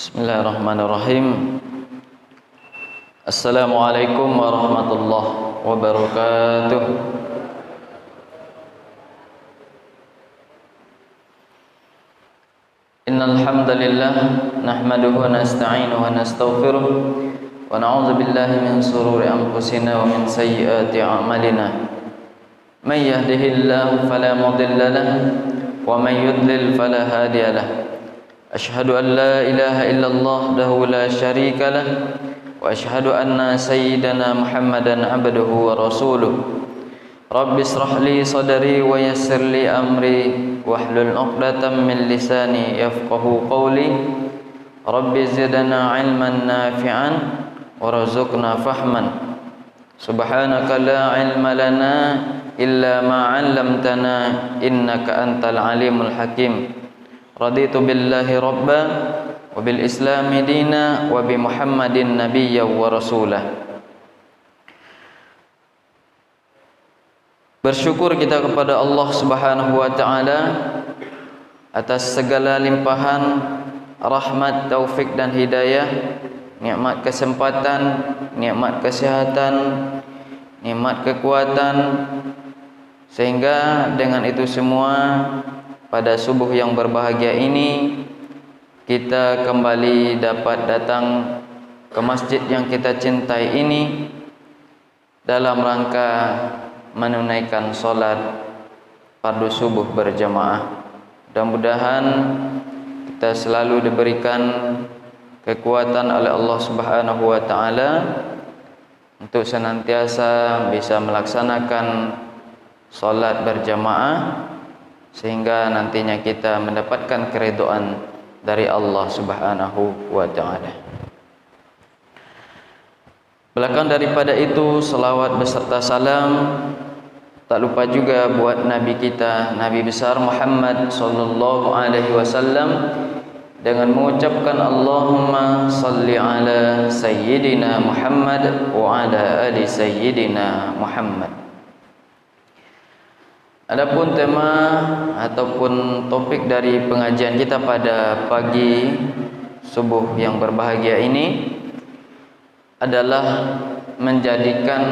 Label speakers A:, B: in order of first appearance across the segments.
A: Bismillahirrahmanirrahim. Assalamualaikum warahmatullahi wabarakatuh. Innal hamdalillah nahmaduhu wa nasta'inuhu wa nastaghfiruh wa na'udzu billahi min shururi anfusina wa min sayyiati a'malina. May yahdihillahu fala mudilla lahu wa may yudlil fala hadiya lahu. Asyhadu an la ilaha illallah wahdahu la syarika lah wa asyhadu anna sayyidana Muhammadan abduhu wa rasuluh. Rabbi israh li sadri wa yassir li amri wahlul 'uqdatam min lisani yafqahu qawli. Rabbi zidna 'ilman nafi'an warzuqna fahman. Subhanaka la 'ilma lana illa ma 'allamtana innaka antal alimul hakim. Raditu billahi rabba wa bil islami dina wa bi Muhammadin nabiyya wa rasulah. Bersyukur kita kepada Allah Subhanahu wa taala atas segala limpahan rahmat, taufik dan hidayah, nikmat kesempatan, nikmat kesehatan, nikmat kekuatan, sehingga dengan itu semua pada subuh yang berbahagia ini kita kembali dapat datang ke masjid yang kita cintai ini dalam rangka menunaikan solat fardu subuh berjamaah. Mudah-mudahan kita selalu diberikan kekuatan oleh Allah Subhanahu wa taala untuk senantiasa bisa melaksanakan solat berjamaah, sehingga nantinya kita mendapatkan keridhaan dari Allah Subhanahu wa taala. Belakang daripada itu, selawat beserta salam tak lupa juga buat Nabi kita, Nabi besar Muhammad sallallahu alaihi wasallam, dengan mengucapkan Allahumma salli ala sayyidina Muhammad wa ala ali sayyidina Muhammad. Adapun tema ataupun topik dari pengajian kita pada pagi subuh yang berbahagia ini adalah menjadikan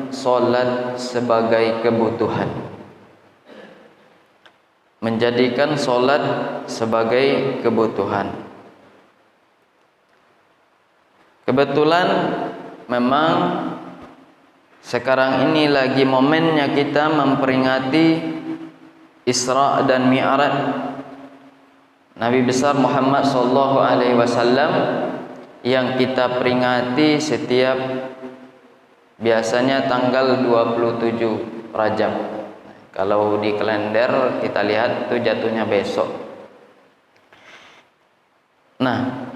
A: solat sebagai kebutuhan. Menjadikan solat sebagai kebutuhan. Kebetulan memang sekarang ini lagi momennya kita memperingati Isra dan Mi'raj Nabi besar Muhammad sallallahu alaihi wasallam, yang kita peringati setiap biasanya tanggal 27 Rajab. Kalau di kalender kita lihat itu jatuhnya besok. Nah,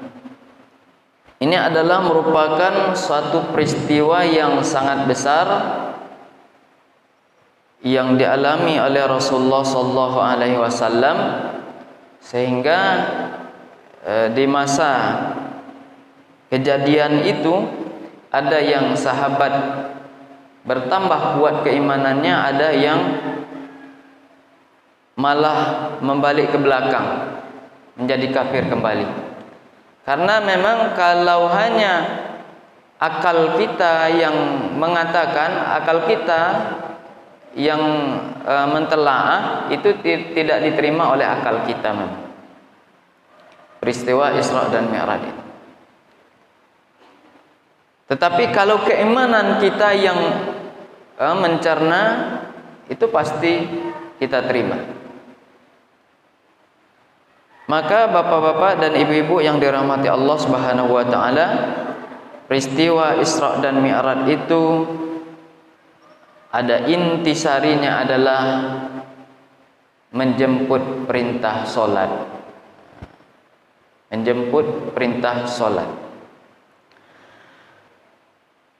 A: ini adalah merupakan suatu peristiwa yang sangat besar yang dialami oleh Rasulullah sallallahu alaihi wasallam, sehingga di masa kejadian itu ada yang sahabat bertambah kuat keimanannya, ada yang malah membalik ke belakang menjadi kafir kembali. Karena memang kalau hanya akal kita yang mengatakan, akal kita yang mentelaah, itu tidak diterima oleh akal kita memang. Peristiwa Isra dan Mi'raj itu. Tetapi kalau keimanan kita yang mencerna, itu pasti kita terima. Maka bapak-bapak dan ibu-ibu yang dirahmati Allah Subhanahu wa taala, peristiwa Isra dan Mi'raj itu ada intisarinya adalah menjemput perintah solat. Menjemput perintah solat.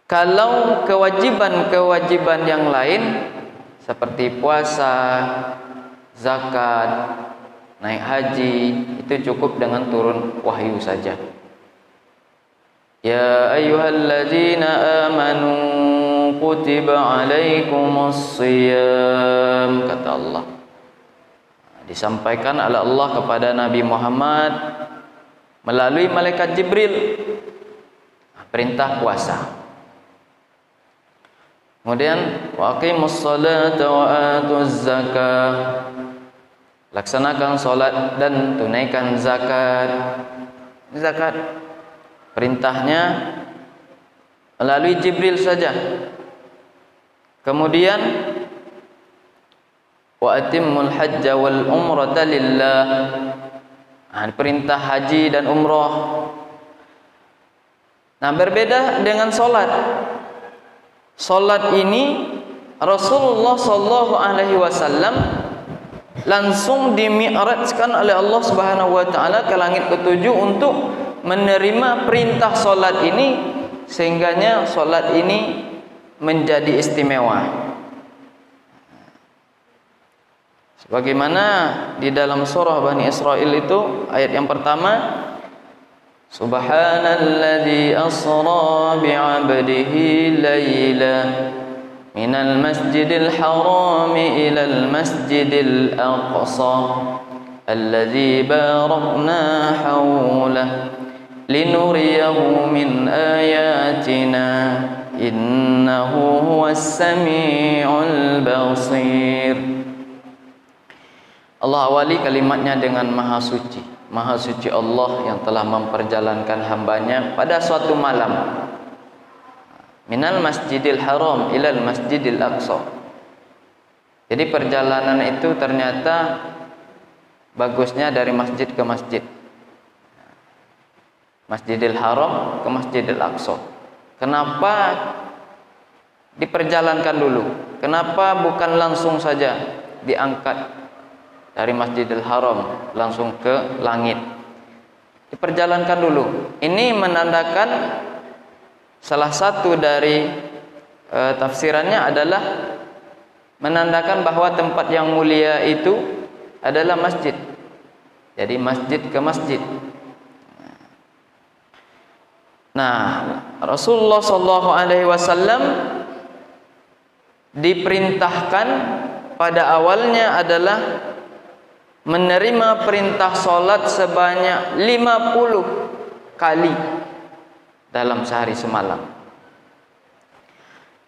A: Kalau kewajiban-kewajiban yang lain seperti puasa, zakat, naik haji, itu cukup dengan turun wahyu saja. Ya ayyuhalladzina amanu kutiba alaikumus shiyam, kata Allah. Disampaikan oleh Allah kepada Nabi Muhammad melalui malaikat Jibril, perintah puasa. Kemudian waqimus salata wa atuz zakah, laksanakan salat dan tunaikan zakat. Zakat perintahnya melalui Jibril saja. Kemudian wa atimmul hajja wal umrata lillah, perintah haji dan umrah. Nah, berbeda dengan solat. Solat ini Rasulullah sallallahu alaihi wasallam langsung dimi'rajkan oleh Allah Subhanahu wa taala ke langit ketujuh untuk menerima perintah solat ini, sehingganya solat ini menjadi istimewa. Sebagaimana di dalam surah Bani Israil itu ayat yang pertama, Subhanalladzi asra bi'abdihi layla minal masjidil harami ilal masjidil aqsa alladzi barakna hawlah linuriyahu min ayatina innahu huwas sami'ul basir. Allah awali kalimatnya dengan maha suci. Maha suci Allah yang telah memperjalankan hambanya pada suatu malam, minal masjidil haram ilal masjidil aqsa. Jadi perjalanan itu ternyata bagusnya dari masjid ke masjid, Masjidil Haram ke Masjidil Aqsa. Kenapa diperjalankan dulu? Kenapa bukan langsung saja diangkat dari Masjidil Haram langsung ke langit? Diperjalankan dulu. Ini menandakan salah satu dari tafsirannya adalah menandakan bahwa tempat yang mulia itu adalah masjid. Jadi masjid ke masjid. Nah, Rasulullah sallallahu alaihi wasallam diperintahkan pada awalnya adalah menerima perintah solat sebanyak 50 kali dalam sehari semalam.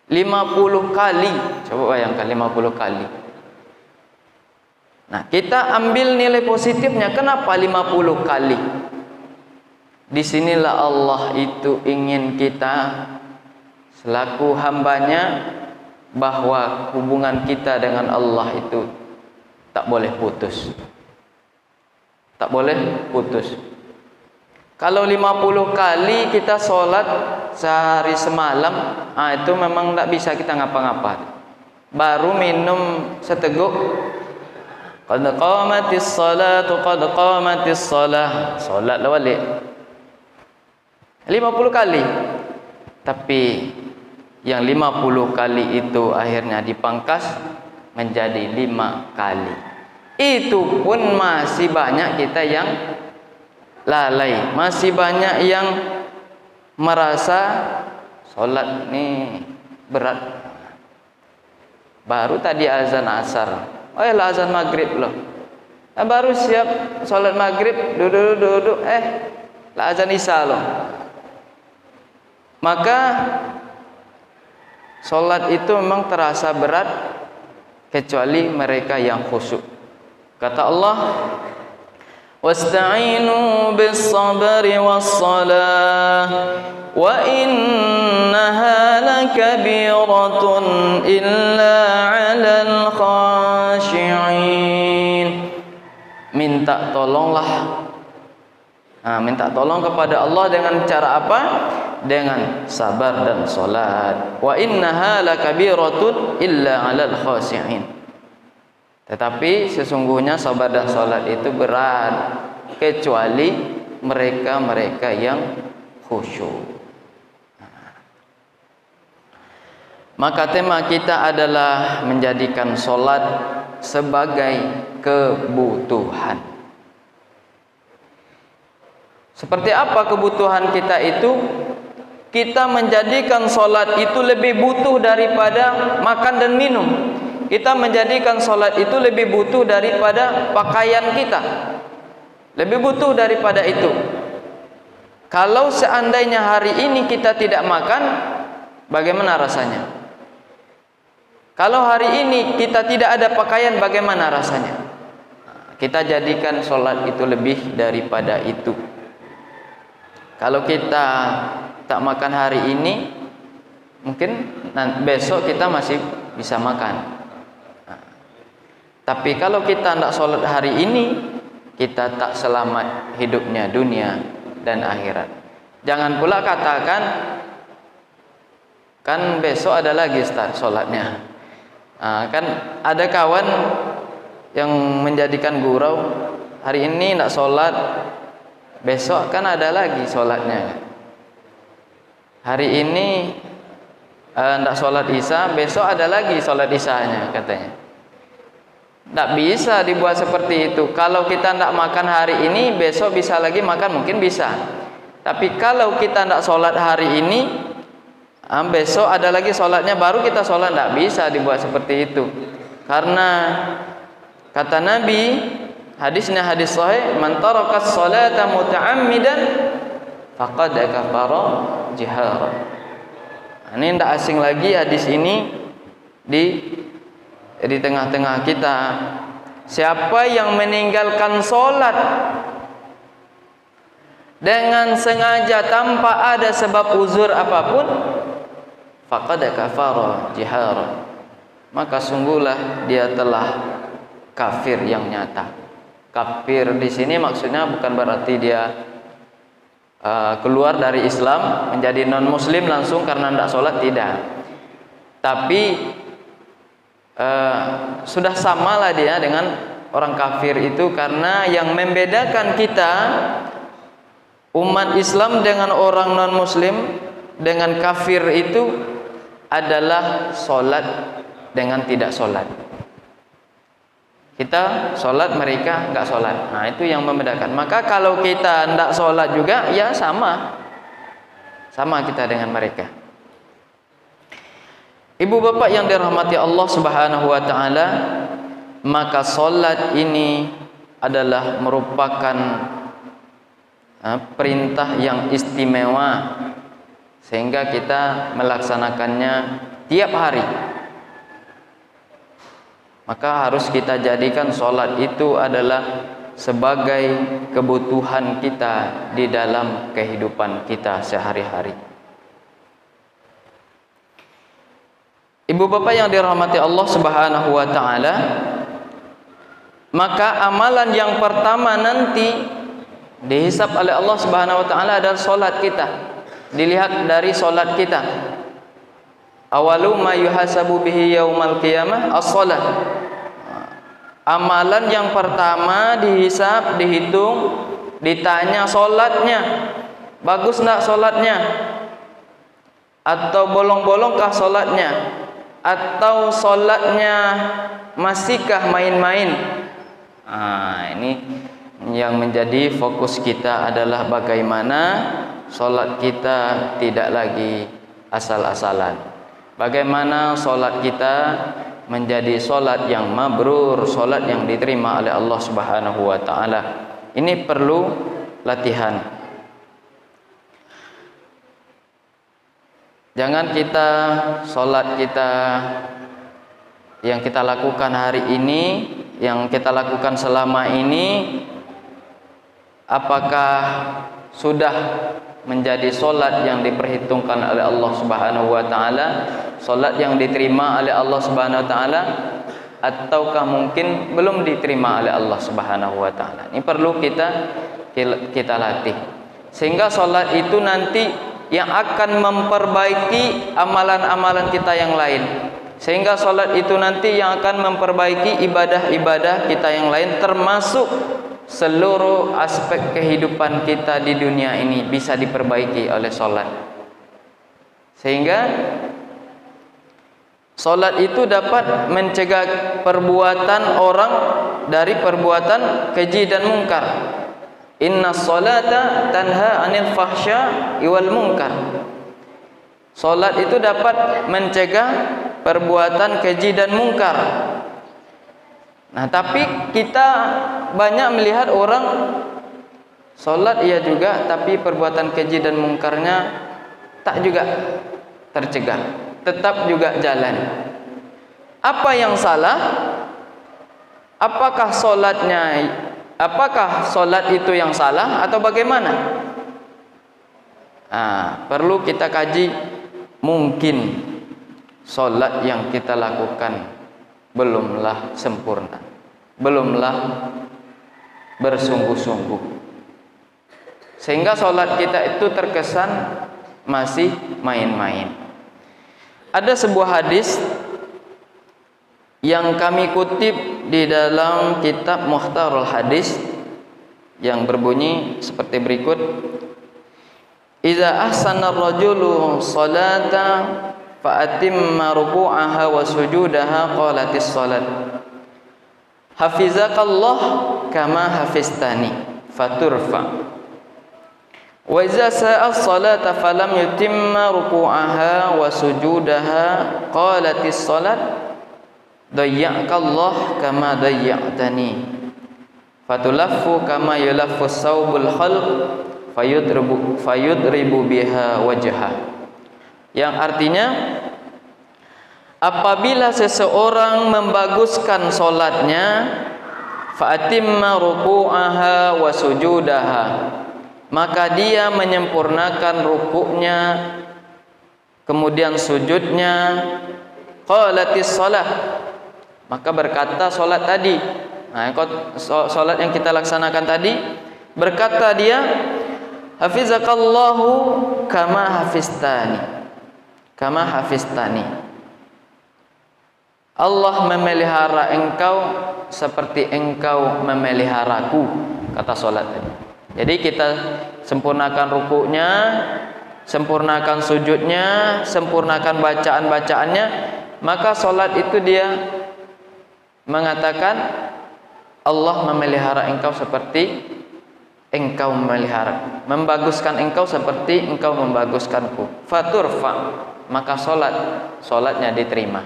A: 50 kali, coba bayangkan 50 kali. Nah, kita ambil nilai positifnya. Kenapa 50 kali? Disinilah Allah itu ingin kita selaku hambanya, bahwa hubungan kita dengan Allah itu tak boleh putus. Tak boleh putus. Kalau 50 kali kita sholat sehari semalam, itu memang tak bisa kita ngapa-ngapa. Baru minum seteguk, qad qamatis salatu, qad qamatis salah, sholat lah balik 50 kali. Tapi yang 50 kali itu akhirnya dipangkas menjadi 5 kali. Itu pun masih banyak kita yang lalai, masih banyak yang merasa sholat ini berat. Baru tadi azan asar, lah azan maghrib loh. Baru siap sholat maghrib, duduk, lah azan isya loh. Maka sholat itu memang terasa berat kecuali mereka yang khusyuk. Kata Allah, wasta'inu bis-sabri was-salah wa innaha lakabiratun illa 'alal khashi'in. Minta tolonglah. Minta tolong kepada Allah dengan cara apa? Dengan sabar dan salat. Wa innaha lakabiratun illa 'alal khashi'in. Tetapi sesungguhnya sabar dan salat itu berat kecuali mereka-mereka yang khusyuk. Maka tema kita adalah menjadikan salat sebagai kebutuhan. Seperti apa kebutuhan kita itu? Kita menjadikan salat itu lebih butuh daripada makan dan minum. Kita menjadikan salat itu lebih butuh daripada pakaian kita. Lebih butuh daripada itu. Kalau seandainya hari ini kita tidak makan, bagaimana rasanya? Kalau hari ini kita tidak ada pakaian, bagaimana rasanya? Kita jadikan sholat itu lebih daripada itu. Kalau kita tak makan hari ini, mungkin besok kita masih bisa makan. Tapi kalau kita tidak sholat hari ini, kita tak selamat hidupnya dunia dan akhirat. Jangan pula katakan, kan besok ada lagi Ustaz sholatnya. Kan ada kawan yang menjadikan gurau, hari ini tidak sholat, besok kan ada lagi sholatnya. Hari ini tidak sholat isya, besok ada lagi sholat isyanya katanya. Tidak bisa dibuat seperti itu. Kalau kita tidak makan hari ini, besok bisa lagi makan, mungkin bisa. Tapi kalau kita tidak sholat hari ini, besok ada lagi sholatnya, baru kita sholat. Tidak bisa dibuat seperti itu. Karena kata Nabi, hadisnya hadis sahih, man tarakas sholata muta'ammidan faqad kafara jihara. Ini tidak asing lagi hadis ini di tengah-tengah kita. Siapa yang meninggalkan sholat dengan sengaja tanpa ada sebab uzur apapun, faqad kafara jihara, maka sungguhlah dia telah kafir yang nyata. Kafir di sini maksudnya bukan berarti dia keluar dari Islam menjadi non muslim langsung karena tidak sholat, tidak. Tapi sudah samalah dia dengan orang kafir itu, karena yang membedakan kita umat Islam dengan orang non muslim dengan kafir itu adalah sholat dengan tidak sholat. Kita sholat, mereka enggak sholat. Nah, itu yang membedakan. Maka kalau kita enggak sholat juga, ya sama kita dengan mereka. Ibu bapak yang dirahmati Allah Subhanahu wa taala, maka sholat ini adalah merupakan perintah yang istimewa, sehingga kita melaksanakannya tiap hari. Maka harus kita jadikan sholat itu adalah sebagai kebutuhan kita di dalam kehidupan kita sehari-hari. Ibu bapak yang dirahmati Allah Subhanahu wa taala, maka amalan yang pertama nanti dihisab oleh Allah Subhanahu wa taala adalah sholat kita. Dilihat dari sholat kita. Awalu ma yuhasabu bihi yaumal qiyamah as-shalah. Amalan yang pertama dihisab, dihitung, ditanya sholatnya. Bagus enggak sholatnya? Atau bolong-bolongkah sholatnya? Atau sholatnya masihkah main-main? Ini yang menjadi fokus kita adalah bagaimana sholat kita tidak lagi asal-asalan. Bagaimana sholat kita menjadi sholat yang mabrur, sholat yang diterima oleh Allah Subhanahu wa ta'ala. Ini perlu latihan. Jangan kita sholat kita yang kita lakukan hari ini, yang kita lakukan selama ini, apakah sudah menjadi solat yang diperhitungkan oleh Allah Subhanahu wa taala, solat yang diterima oleh Allah Subhanahu wa taala, ataukah mungkin belum diterima oleh Allah Subhanahu wa taala. Ini perlu kita latih. Sehingga solat itu nanti yang akan memperbaiki amalan-amalan kita yang lain. Sehingga solat itu nanti yang akan memperbaiki ibadah-ibadah kita yang lain, termasuk seluruh aspek kehidupan kita di dunia ini bisa diperbaiki oleh solat. Sehingga solat itu dapat mencegah perbuatan orang dari perbuatan keji dan mungkar. Inna sholata tanha anil fahsya wal munkar. Solat itu dapat mencegah perbuatan keji dan mungkar. Nah, tapi kita banyak melihat orang Salat iya juga, tapi perbuatan keji dan mungkarnya tak juga tercegah, tetap juga jalan. Apa yang salah? Apakah salat itu yang salah atau bagaimana? Perlu kita kaji. Mungkin salat yang kita lakukan belumlah sempurna, belumlah bersungguh-sungguh, sehingga salat kita itu terkesan masih main-main. Ada sebuah hadis yang kami kutip di dalam kitab Mukhtarul Hadis yang berbunyi seperti berikut: Idza ahsana ar-rajulu salata fa atimma ruku'aha wa sujudaha qalatis salat hafizakallah kama hafiztani faturfa wa idza sa'a as-salata falam yutimma ruku'aha wa sujudaha qalatis salat dayya'akallah kama dayya'tani fatulaffu kama yulaffu as-saubul khalq fayudribu biha wajha. Yang artinya, apabila seseorang membaguskan solatnya, fa'atimma ruku'aha wa sujudaha, maka dia menyempurnakan rukuknya, kemudian sujudnya. Qalatis salah, maka berkata solat tadi, solat yang kita laksanakan tadi, berkata dia, hafizakallahu kama hafiztani, kama hafiztani. Allah memelihara engkau seperti engkau memeliharaku, kata solat tadi. Jadi kita sempurnakan rukuknya, sempurnakan sujudnya, sempurnakan bacaan-bacaannya, maka solat itu dia mengatakan Allah memelihara engkau seperti engkau memelihara, membaguskan engkau seperti engkau membaguskanku. Faturfa, maka solatnya diterima.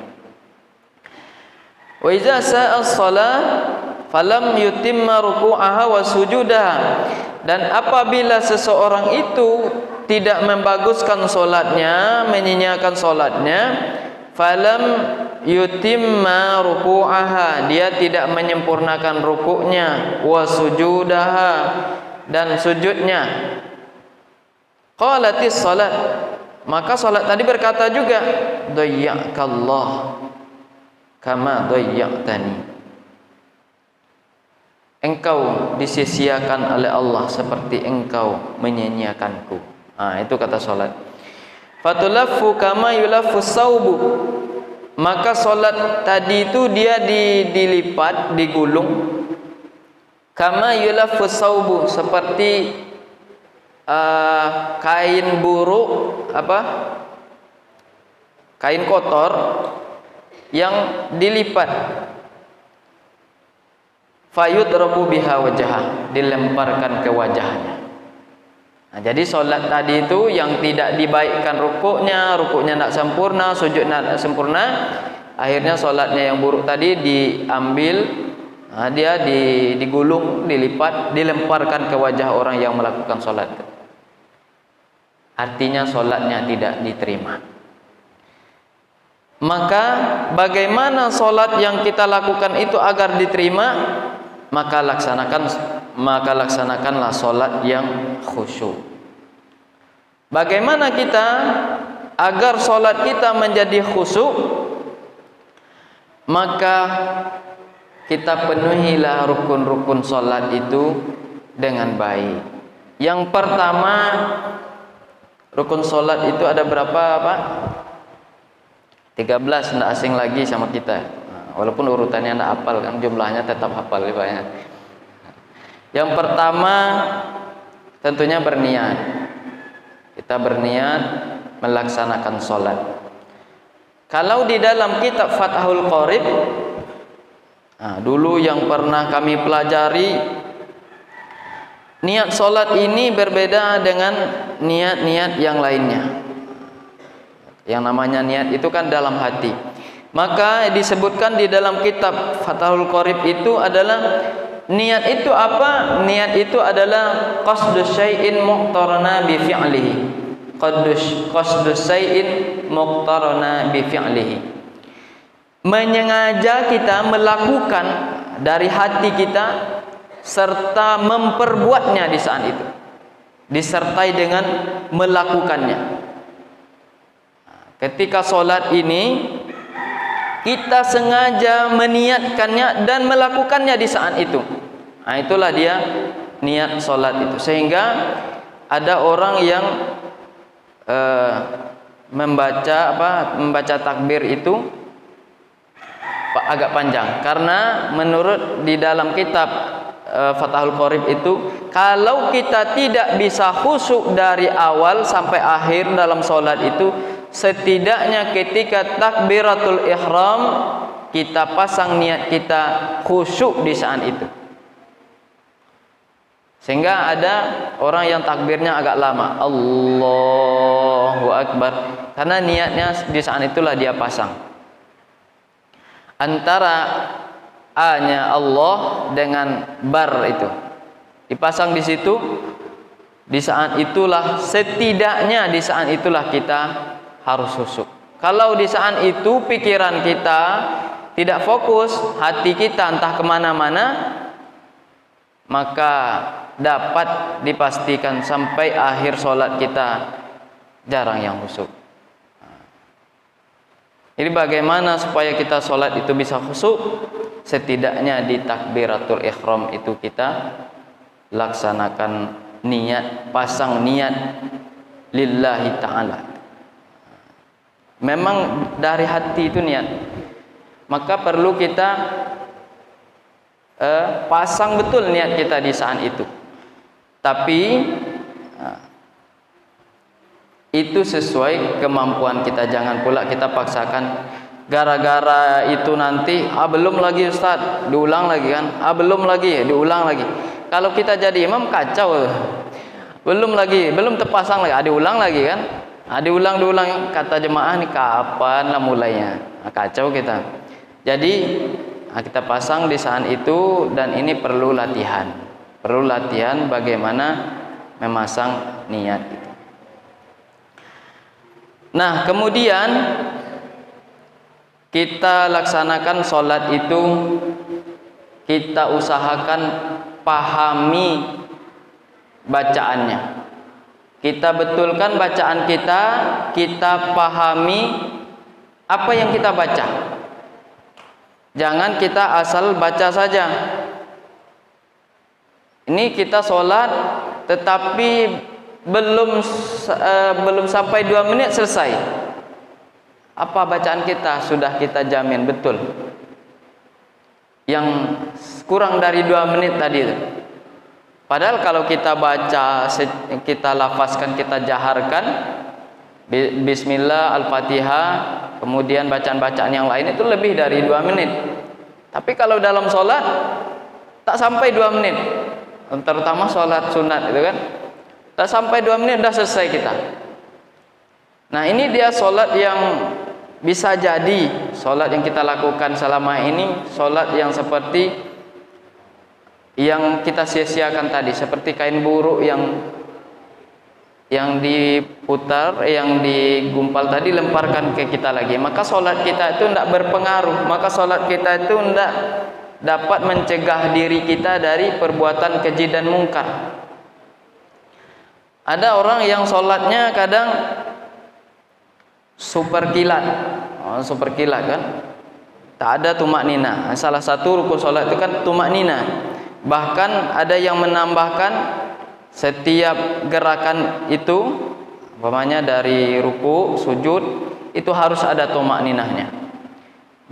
A: Wa idza sa'a as-salat falam yutimma ruku'aha wa sujudaha, dan apabila seseorang itu tidak membaguskan solatnya, menyia-nyiakan solatnya, falam yutimma ruku'aha, dia tidak menyempurnakan rukuknya, wa sujudaha, dan sujudnya, qalatis salat, maka salat tadi berkata juga, dayya'akallah kama dayya'tani, engkau disia-siakan oleh Allah seperti engkau menyia-nyiakanku. Itu kata salat. Fatulaffu kama yulaffu saubu, maka solat tadi itu dia dilipat, digulung, kama yulaffu saubu, seperti kain buruk, kain kotor yang dilipat. Fayudrabu biha wajhah, dilemparkan ke wajahnya. Jadi solat tadi itu yang tidak dibaikkan rukuknya tidak sempurna, sujudnya tidak sempurna, akhirnya solatnya yang buruk tadi diambil, dia digulung, dilipat, dilemparkan ke wajah orang yang melakukan solat. Artinya solatnya tidak diterima. Maka bagaimana solat yang kita lakukan itu agar diterima? Maka laksanakanlah solat yang khusyuk. Bagaimana kita agar solat kita menjadi khusyuk? Maka kita penuhilah rukun-rukun solat itu dengan baik. Yang pertama, rukun solat itu ada berapa, Pak? 13, tidak asing lagi sama kita. Walaupun urutannya tidak hafal kan, jumlahnya tetap hafal banyak. Yang pertama tentunya berniat. Kita berniat melaksanakan solat. Kalau di dalam kitab Fathul Qorib, dulu yang pernah kami pelajari, niat solat ini berbeda dengan niat-niat yang lainnya. Yang namanya niat itu kan dalam hati. Maka disebutkan di dalam kitab Fathul Qorib itu adalah niat itu apa? Niat itu adalah qasdus syai'in muqtarana bi fi'lihi. Qasdus syai'in muqtarana bi fi'lihi. Menyengaja kita melakukan dari hati kita serta memperbuatnya di saat itu. Disertai dengan melakukannya. Ketika solat ini kita sengaja meniatkannya dan melakukannya di saat itu. Nah, itulah dia niat solat itu. Sehingga ada orang yang membaca takbir itu agak panjang, karena menurut di dalam kitab Fathul Qorib itu, kalau kita tidak bisa khusyuk dari awal sampai akhir dalam solat itu, setidaknya ketika takbiratul ihram kita pasang niat kita khusyuk di saat itu. Sehingga ada orang yang takbirnya agak lama, Allahu Akbar, karena niatnya di saat itulah dia pasang. Antara A-nya Allah dengan bar itu dipasang di situ. Di saat itulah, setidaknya di saat itulah kita harus khusyuk. Kalau di saat itu pikiran kita tidak fokus, hati kita entah kemana-mana, maka dapat dipastikan sampai akhir solat kita jarang yang khusyuk. Jadi bagaimana supaya kita solat itu bisa khusyuk? Setidaknya di takbiratul ihram itu kita laksanakan niat, pasang niat lillahi ta'ala. Memang dari hati itu niat. Maka perlu kita pasang betul niat kita di saat itu. Tapi itu sesuai kemampuan kita. Jangan pula kita paksakan gara-gara itu nanti belum lagi Ustaz, diulang lagi kan, belum lagi, diulang lagi. Kalau kita jadi imam kacau. Belum terpasang lagi, diulang lagi kan. Diulang kata jemaah nih kapan lah mulainya. Kacau kita. Jadi kita pasang di saat itu, dan ini perlu latihan. Perlu latihan bagaimana memasang niat itu. Nah, kemudian kita laksanakan sholat itu, kita usahakan pahami bacaannya. Kita betulkan bacaan kita, kita pahami apa yang kita baca. Jangan kita asal baca saja. Ini kita sholat, tetapi belum sampai 2 menit selesai. Apa bacaan kita sudah kita jamin betul. Yang kurang dari 2 menit tadi itu. Padahal kalau kita baca, kita lafazkan, kita jaharkan Bismillah, Al-Fatihah, kemudian bacaan-bacaan yang lain itu lebih dari 2 menit. Tapi kalau dalam sholat tak sampai 2 menit, terutama sholat sunat itu kan, tak sampai 2 menit sudah selesai kita. Nah, ini dia sholat yang bisa jadi sholat yang kita lakukan selama ini, sholat yang seperti yang kita sia-siakan tadi, seperti kain buruk yang diputar, yang digumpal tadi, lemparkan ke kita lagi. Maka sholat kita itu tidak berpengaruh. Maka sholat kita itu tidak dapat mencegah diri kita dari perbuatan keji dan mungkar. Ada orang yang sholatnya kadang super kilat. Super kilat kan, tak ada tumak nina. Salah satu rukun sholat itu kan tumak nina. Bahkan ada yang menambahkan setiap gerakan itu, umpamanya dari ruku, sujud, itu harus ada tumak ninahnya.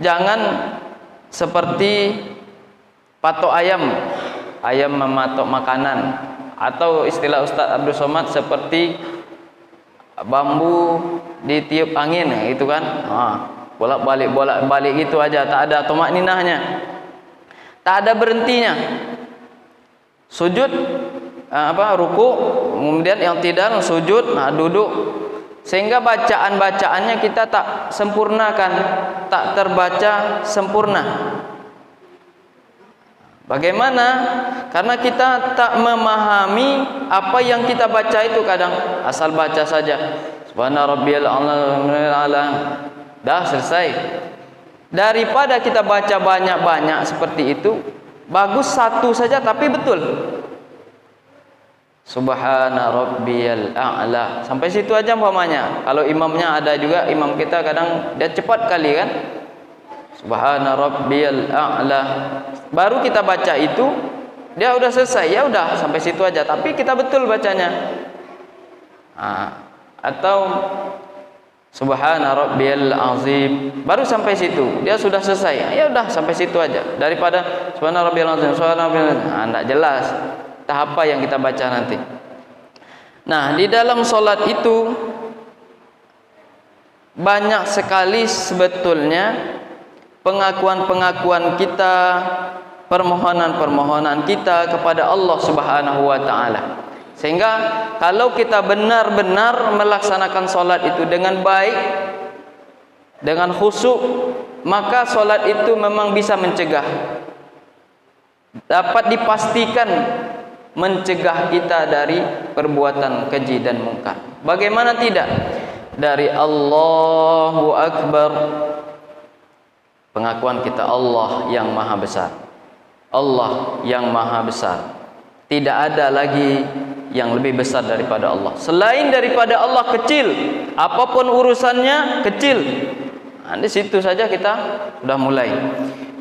A: Jangan seperti patok ayam mematok makanan, atau istilah Ustaz Abdul Somad seperti bambu ditiup angin, itu kan, bolak-balik gitu aja, tak ada tumak ninahnya, tak ada berhentinya. Sujud ruku, kemudian yang tidak sujud, duduk, sehingga bacaan-bacaannya kita tak sempurnakan, tak terbaca sempurna. Bagaimana? Karena kita tak memahami apa yang kita baca itu, kadang asal baca saja. Subhana rabbiyal a'la. Dah selesai. Daripada kita baca banyak-banyak seperti itu, bagus satu saja tapi betul. Subhana rabbiyal a'la. Sampai situ aja umpamanya. Kalau imamnya ada juga, imam kita kadang dia cepat kali kan. Subhana rabbiyal a'la. Baru kita baca itu, dia udah selesai. Ya udah sampai situ aja, tapi kita betul bacanya. Atau Subhana rabbiyal azim, baru sampai situ, dia sudah selesai. Ya udah sampai situ aja. Daripada Subhana rabbiyal azim, Subhana rabbiyal azim, enggak jelas tahap apa yang kita baca nanti. Nah, di dalam solat itu banyak sekali sebetulnya pengakuan-pengakuan kita, permohonan-permohonan kita kepada Allah Subhanahu wa taala. Sehingga kalau kita benar-benar melaksanakan solat itu dengan baik, dengan khusyuk, maka solat itu memang bisa mencegah, dapat dipastikan mencegah kita dari perbuatan keji dan mungkar. Bagaimana tidak? Dari Allahu Akbar, pengakuan kita Allah yang maha besar, Allah yang maha besar. Tidak ada lagi yang lebih besar daripada Allah. Selain daripada Allah kecil, apapun urusannya kecil. Nah, di situ saja kita sudah mulai.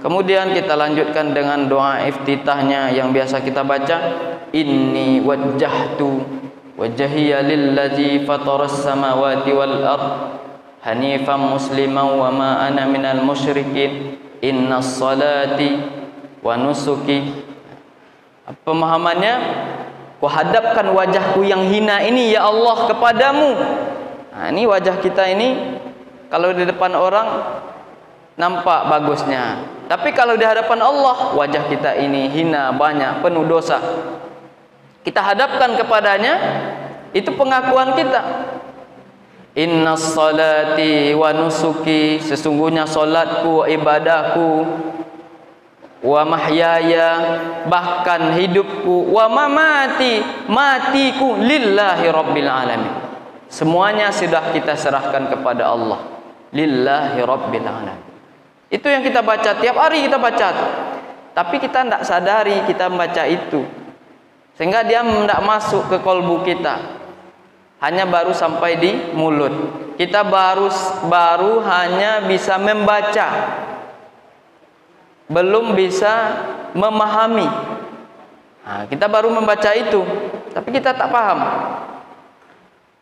A: Kemudian kita lanjutkan dengan doa iftitahnya yang biasa kita baca. Inni wajjahtu wajhiya lillazi fataras samawati wal ard hanifan musliman wa ma ana minal musyrikin. Innas salati wa nusuki. Pemahamannya, kuhadapkan wajahku yang hina ini ya Allah kepadamu. Nah, ini wajah kita ini kalau di depan orang nampak bagusnya, tapi kalau di hadapan Allah wajah kita ini hina, banyak, penuh dosa. Kita hadapkan kepadanya, itu pengakuan kita. Innas salati wa nusuki, sesungguhnya salatku, ibadahku, wa mahyaya, bahkan hidupku, wa mamati, matiku, lillahi rabbil alamin. Semuanya sudah kita serahkan kepada Allah, lillahi rabbil alamin. Itu yang kita baca tiap hari, kita baca, tapi kita tidak sadari kita membaca itu, sehingga dia tidak masuk ke kolbu kita, hanya baru sampai di mulut. Kita baru hanya bisa membaca, belum bisa memahami. Nah, kita baru membaca itu, tapi kita tak paham.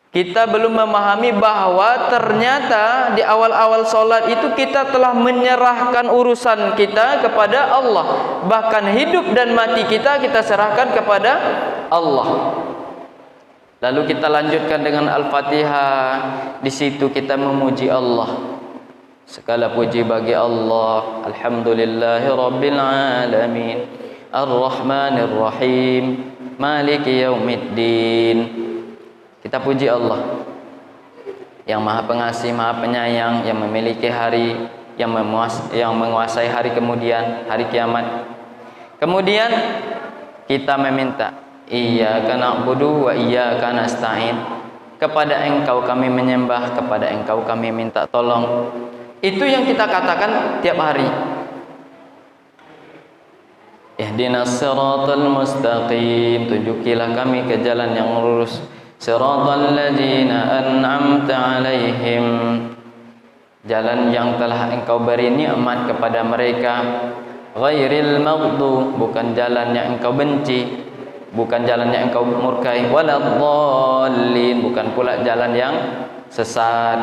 A: Kita belum memahami bahwa ternyata di awal-awal solat itu kita telah menyerahkan urusan kita kepada Allah. Bahkan hidup dan mati kita serahkan kepada Allah. Lalu kita lanjutkan dengan Al-Fatihah. Di situ kita memuji Allah. Segala puji bagi Allah. Alhamdulillahi rabbil alamin, Ar-Rahmanir Rahim, Maliki yaumiddin. Kita puji Allah yang maha pengasih, maha penyayang, yang memiliki hari, yang menguasai hari kemudian, hari kiamat. Kemudian kita meminta, iyyaka na'budu wa iyyaka nasta'in. Kepada Engkau kami menyembah, kepada Engkau kami minta tolong. Itu yang kita katakan tiap hari. Ihdinas siratal mustaqim, tunjukilah kami ke jalan yang lurus. Siratal ladzina an'amta 'alaihim, jalan yang telah Engkau beri nikmat kepada mereka. Ghairil maghdub, bukan jalan yang Engkau benci, bukan jalan yang Engkau murkai. Waladhdallin, bukan pula jalan yang sesat.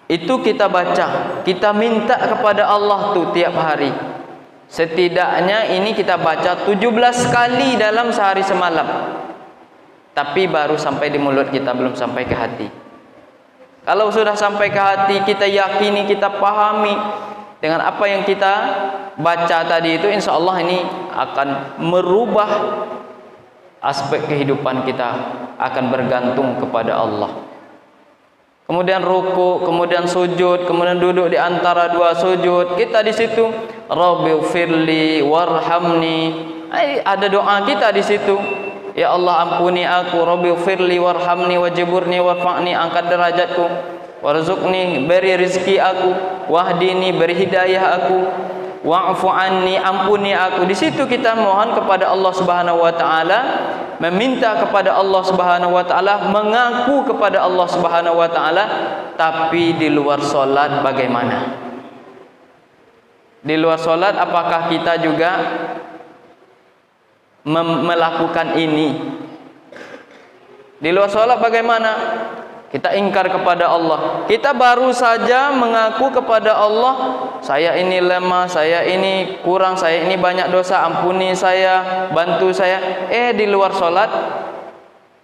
A: Itu kita baca, kita minta kepada Allah tuh tiap hari. Setidaknya ini kita baca 17 kali dalam sehari semalam. Tapi baru sampai di mulut kita, belum sampai ke hati. Kalau sudah sampai ke hati, kita yakini, kita pahami dengan apa yang kita baca tadi itu, insya Allah ini akan merubah aspek kehidupan kita, akan bergantung kepada Allah. kemudian ruku, kemudian sujud, kemudian duduk di antara dua sujud, kita di situ Rabbighfirli warhamni. Ada doa kita di situ. Ya Allah, ampuni aku, Rabbighfirli warhamni wajburni warfa'ni, angkat derajatku, warzuqni, beri rezeki aku, wahdini, beri hidayah aku, wa'fu anni, ampuni aku. Di situ kita mohon kepada Allah Subhanahu wa taala, meminta kepada Allah Subhanahu wa taala, mengaku kepada Allah Subhanahu wa taala. Tapi di luar salat bagaimana? Di luar salat apakah kita juga melakukan ini? Di luar salat bagaimana? Kita ingkar kepada Allah. Kita baru saja mengaku kepada Allah, saya ini lemah, saya ini kurang, saya ini banyak dosa, ampuni saya, bantu saya. Di luar salat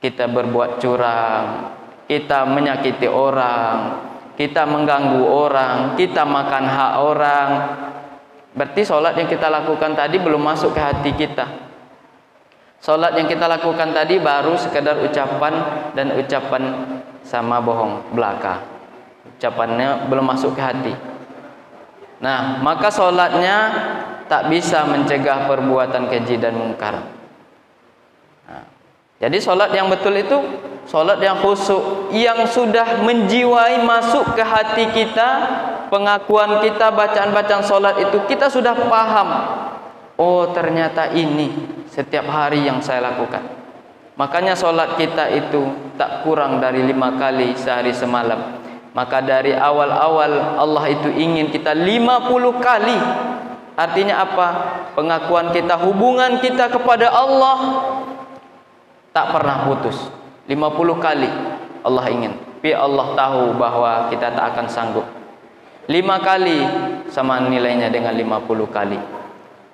A: kita berbuat curang, kita menyakiti orang, kita mengganggu orang, kita makan hak orang. Berarti salat yang kita lakukan tadi belum masuk ke hati kita. Salat yang kita lakukan tadi baru sekedar ucapan, dan ucapan sama bohong belaka. Ucapannya belum masuk ke hati. Nah, maka salatnya tak bisa mencegah perbuatan keji dan mungkar. Nah, jadi salat yang betul itu salat yang khusyuk, yang sudah menjiwai, masuk ke hati kita, pengakuan kita, bacaan-bacaan salat itu kita sudah paham. Oh, ternyata ini setiap hari yang saya lakukan. Makanya solat kita itu tak kurang dari 5 kali sehari semalam. Maka dari awal-awal Allah itu ingin kita 50 kali. Artinya apa? Pengakuan kita, hubungan kita kepada Allah tak pernah putus. 50 kali Allah ingin. Tapi Allah tahu bahwa kita tak akan sanggup. 5 kali sama nilainya dengan 50 kali.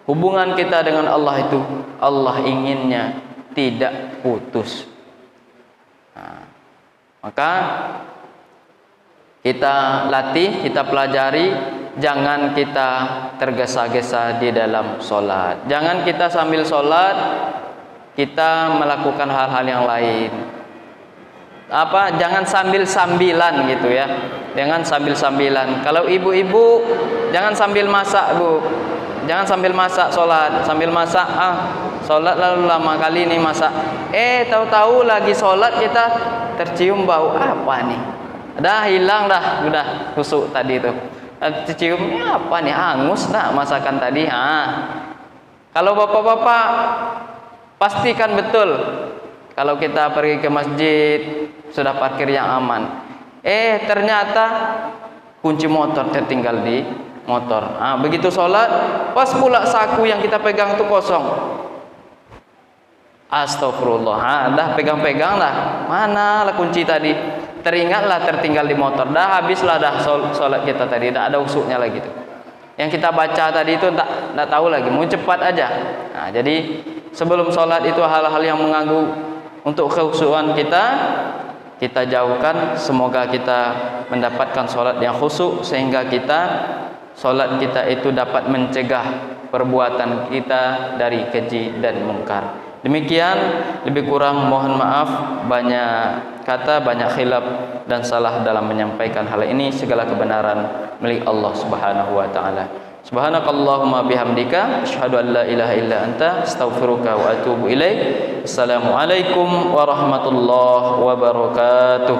A: Hubungan kita dengan Allah itu, Allah inginnya tidak putus. Nah, maka kita latih, kita pelajari, jangan kita tergesa-gesa di dalam solat. Jangan kita sambil solat kita melakukan hal-hal yang lain. Jangan sambil-sambilan gitu ya. Jangan sambil-sambilan. Kalau ibu-ibu jangan sambil masak, Bu. Jangan sambil masak solat, sambil masak solat lalu lama kali ini masak. Tahu-tahu lagi solat kita tercium bau apa nih? Dah hilang dah, udah kusuk tadi itu. Terciumnya apa nih? Hangus dah masakan tadi. Kalau bapak-bapak pastikan betul. Kalau kita pergi ke masjid sudah parkir yang aman. Ternyata kunci motor tertinggal di motor. Begitu sholat, pas pula saku yang kita pegang itu kosong. Astagfirullah. Dah pegang-pegang dah. Mana lah kunci tadi? Teringatlah tertinggal di motor. Dah habislah dah sholat kita tadi. Dah ada usuknya lagi tuh. Yang kita baca tadi itu tak tahu lagi. Mau cepat aja. Jadi sebelum sholat itu hal-hal yang mengganggu untuk kekhusyuan kita jauhkan. Semoga kita mendapatkan sholat yang khusyuk sehingga solat kita itu dapat mencegah perbuatan kita dari keji dan mungkar. Demikian, lebih kurang mohon maaf, banyak kata, banyak khilaf dan salah dalam menyampaikan hal ini. Segala kebenaran milik Allah Subhanahu wa taala. Subhanakallahumma bihamdika asyhadu an la ilaha illa anta astaghfiruka wa atubu ilaik. Assalamualaikum warahmatullahi wabarakatuh.